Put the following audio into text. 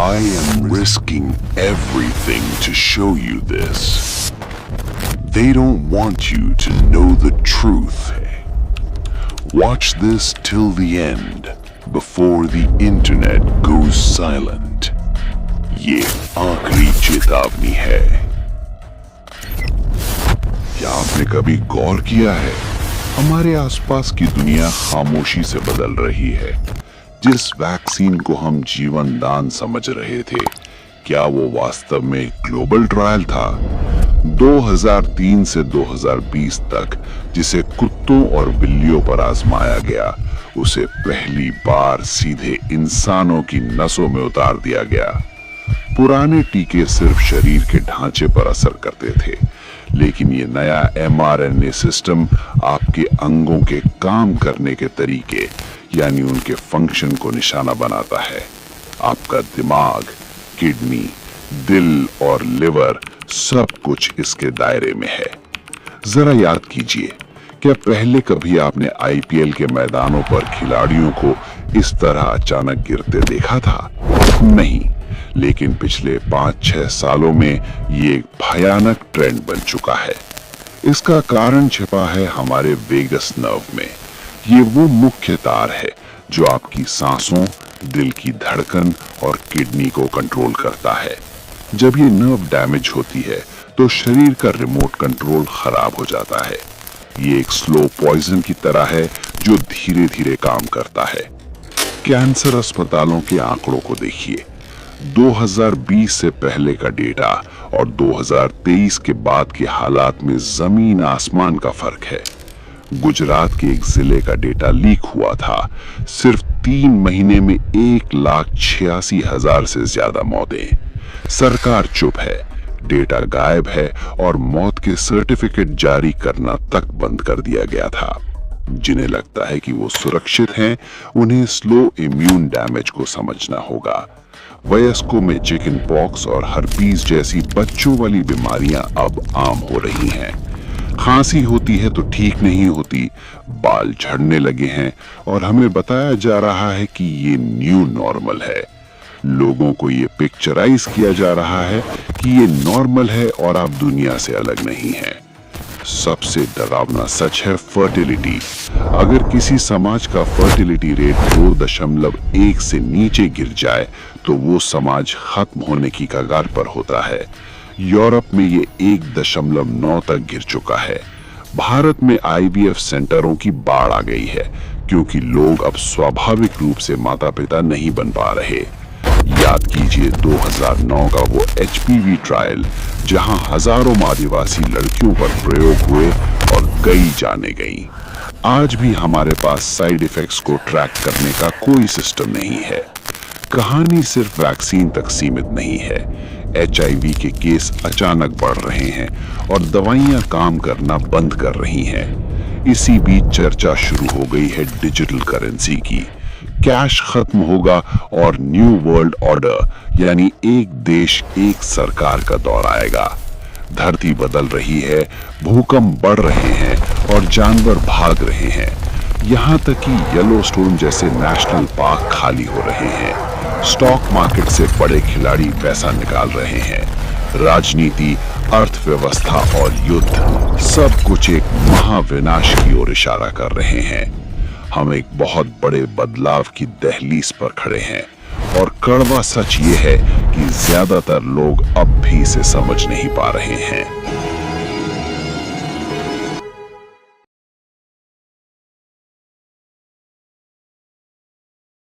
I am risking everything to show you this. They don't want you to know the truth. Watch this till the end, before the internet goes silent. ये आखिरी चेतावनी है। क्या आपने कभी गौर किया है, हमारे आसपास की दुनिया खामोशी से बदल रही है। जिस वैक्सीन को हम जीवन दान समझ रहे थे, क्या वो वास्तव में ग्लोबल ट्रायल था? 2003 से 2020 तक जिसे कुत्तों और बिल्लियों पर आजमाया गया, उसे पहली बार सीधे इंसानों की नसों में उतार दिया गया। पुराने टीके सिर्फ शरीर के ढांचे पर असर करते थे, लेकिन ये नया mRNA सिस्टम आपके अंगों के काम करने के तरीके यानी उनके फंक्शन को निशाना बनाता है। आपका दिमाग, किडनी, दिल और लिवर सब कुछ इसके दायरे में है। जरा याद कीजिए, क्या पहले कभी आपने IPL के मैदानों पर खिलाड़ियों को इस तरह अचानक गिरते देखा था? नहीं, लेकिन पिछले 5-6 सालों में ये एक भयानक ट्रेंड बन चुका है। इसका कारण छिपा है हमारे वेगस नर्व में। ये वो मुख्य तार है जो आपकी सांसों, दिल की धड़कन और किडनी को कंट्रोल करता है। जब ये नर्व डैमेज होती है तो शरीर का रिमोट कंट्रोल खराब हो जाता है। ये एक स्लो पॉइजन की तरह है जो धीरे धीरे काम करता है। कैंसर अस्पतालों के आंकड़ों को देखिए। 2020 से पहले का डेटा और 2023 के बाद के हालात में जमीन आसमान का फर्क है। गुजरात के एक जिले का डेटा लीक हुआ था। सिर्फ 3 महीने में 1,86,000 से ज्यादा मौतें। सरकार चुप है, डेटा गायब है और मौत के सर्टिफिकेट जारी करना तक बंद कर दिया गया था। जिन्हें लगता है कि वो सुरक्षित हैं, उन्हें स्लो इम्यून डैमेज को समझना होगा। वयस्कों में चिकन पॉक्स और हर्पीज जैसी बच्चों वाली बीमारियां अब आम हो रही हैं। खांसी होती है तो ठीक नहीं होती, बाल झड़ने लगे हैं और हमें बताया जा रहा है कि ये न्यू नॉर्मल है। लोगों को ये पिक्चराइज किया जा रहा है कि ये नॉर्मल है और आप दुनिया से अलग नहीं हैं। सबसे डरावना सच है फर्टिलिटी। अगर किसी समाज का फर्टिलिटी रेट 2.1 से नीचे गिर जाए तो वो समाज खत्म होने की कगार पर होता है। यूरोप में ये 1.9 तक गिर चुका है। भारत में IVF सेंटरों की बाढ़ आ गई है क्योंकि लोग अब स्वाभाविक रूप से माता पिता नहीं बन पा रहे। याद कीजिए 2009 का वो HPV ट्रायल, जहां हजारों आदिवासी लड़कियों पर प्रयोग हुए और कई जाने गईं। आज भी हमारे पास साइड इफेक्ट्स को ट्रैक करने का कोई सिस्टम नहीं है। कहानी सिर्फ वैक्सीन तक सीमित नहीं है। HIV के केस अचानक बढ़ रहे हैं और दवाइयां काम करना बंद कर रही हैं। इसी बीच चर्चा शुरू हो गई है डिजिटल करेंसी की। कैश खत्म होगा और न्यू वर्ल्ड ऑर्डर यानी एक देश एक सरकार का दौर आएगा। धरती बदल रही है, भूकंप बढ़ रहे हैं और जानवर भाग रहे हैं। यहाँ तक कि येलोस्टोन जैसे नेशनल पार्क खाली हो रहे हैं। स्टॉक मार्केट से बड़े खिलाड़ी पैसा निकाल रहे हैं। राजनीति, अर्थव्यवस्था और युद्ध सब कुछ एक महाविनाश की ओर इशारा कर रहे हैं। हम एक बहुत बड़े बदलाव की दहलीज पर खड़े हैं और कड़वा सच ये है कि ज्यादातर लोग अब भी इसे समझ नहीं पा रहे हैं।